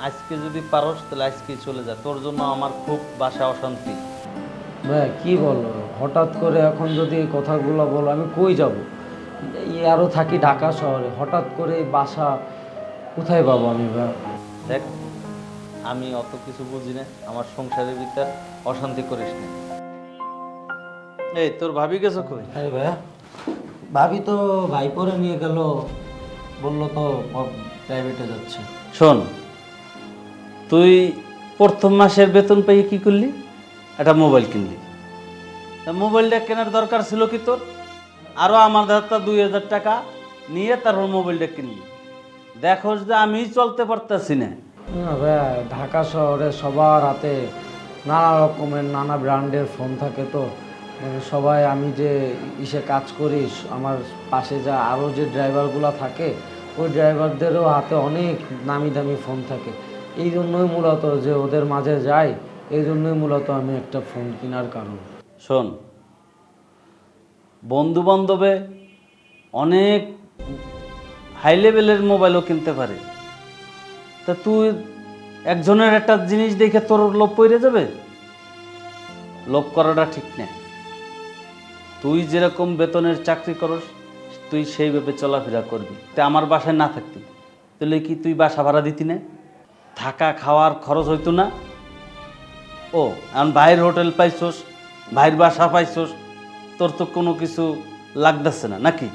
আজকে যদি পারস তাহলে আজকেই চলে যা, তোর জন্য আমার খুব বাসা অশান্তি। ভাই কি বলো, হঠাৎ করে এখন যদি এই কথাগুলো বলো আমি কই যাব? এই আরও থাকি ঢাকা শহরে, হঠাৎ করে এই বাসা কোথায় পাবো আমি ভাই? দেখ, আমি অত কিছু বুঝি না, আমার সংসারের ভিতর অশান্তি করিস না। এই তোর ভাবি গেছো কই? আরে ভাইয়া, ভাবি তো ভাইপোরে নিয়ে গেল, বললো তো প্রাইভেটে যাচ্ছে। শোন, তুই প্রথম মাসের বেতন পেয়ে কি করলি? একটা মোবাইল কিনলি। তা মোবাইলটা কেনার দরকার ছিল কি তোর? আরও আমার হাতে 2000 টাকা নিয়ে তারপর মোবাইলটা কিনলি। দেখোস যে আমি চলতে পারতাছি না। না ভাইয়া, ঢাকা শহরে সবার হাতে নানা রকমের নানা ব্র্যান্ডের ফোন থাকে তো, মানে সবাই, আমি যে ইসে কাজ করি, আমার পাশে যা আরও যে ড্রাইভারগুলো থাকে ওই ড্রাইভারদেরও হাতে অনেক নামি দামি ফোন থাকে। এই জন্যই মূলত যে ওদের মাঝে যাই, এই জন্যই মূলত আমি একটা ফোন কেনার কারণ। শোন, বন্ধু বান্ধবে অনেক হাই লেভেলের মোবাইলও কিনতে পারে, তা তুই একজনের একটা জিনিস দেখে তোর লোভ পড়ে যাবে? লোভ করাটা ঠিক না। তুই যেরকম বেতনের চাকরি করস তুই সেইভাবে চলাফেরা করবি। তা আমার বাসায় না থাকতি তাহলে কি তুই বাসা ভাড়া দিতি না? থাকা খাওয়ার খরচ হইতো না? ও এখন ভাইয়ের হোটেল পাইছোস, ভাইয়ের বাসা পাইছোস, তোর তো কোনো কিছু লাগতেছে না নাকি?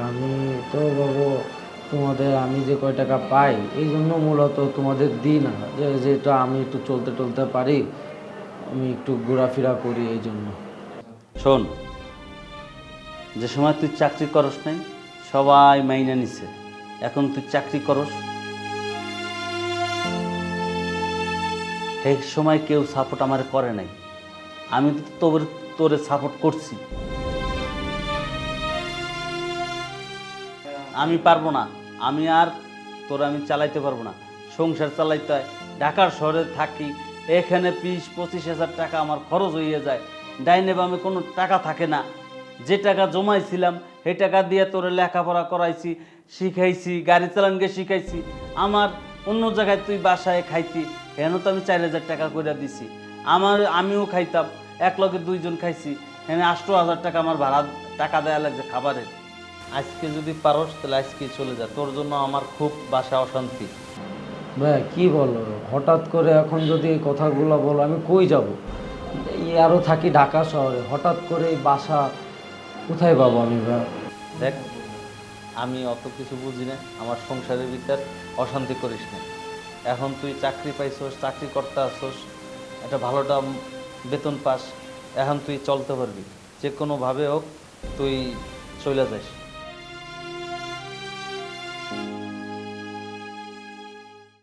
আমি তো বাবু, তোমাদের আমি যে কয় টাকা পাই এই জন্য মূলত তোমাদের দিই না, যে যেটা আমি একটু চলতে টলতে পারি, আমি একটু ঘোরাফেরা করি এই জন্য। শোন, যে সময় তুই চাকরি করস নাই সবাই মাইনা নিছে, এখন তুই চাকরি করস, সেই সময় কেউ সাপোর্ট আমার করে নাই। আমি তো তোরে সাপোর্ট করছি। আমি পারবো না, আমি আর আমি চালাইতে পারবো না। সংসার চালাইতে হয়, ঢাকার শহরে থাকি, এখানে 20-25 হাজার টাকা আমার খরচ হয়ে যায়, ডাইনে বামে কোনো টাকা থাকে না। যে টাকা জমাইছিলাম সেই টাকা দিয়ে তোরে লেখাপড়া করাইছি, শিখাইছি, গাড়ি চালানকে শিখাইছি। আমার অন্য জায়গায় তুই বাসায় খাইতি, হেন তো আমি 4000 টাকা করে দিছি। আমিও খাইতাম, এক লগে 2 জন খাইছি, হেন 8000 টাকা আমার ভাড়া টাকা দেয়া লাগছে খাবারের। আজকে যদি পারস তাহলে আজকেই চলে যা, তোর জন্য আমার খুব বাসা অশান্তি। ভাই কি বলো, হঠাৎ করে এখন যদি এই কথাগুলো বলো আমি কই যাব? এই আরও থাকি ঢাকা শহরে, হঠাৎ করে এই বাসা কোথায় পাবো আমি ভাই? দেখ, আমি অত কিছু বুঝি না, আমার সংসারের ভিতর অশান্তি করিস না। এখন তুই চাকরি পাইছস, চাকরি করতে আসছস, একটা ভালোটা বেতন পাস, এখন তুই চলতে পারবি, যে কোনোভাবে হোক তুই চলে যাস।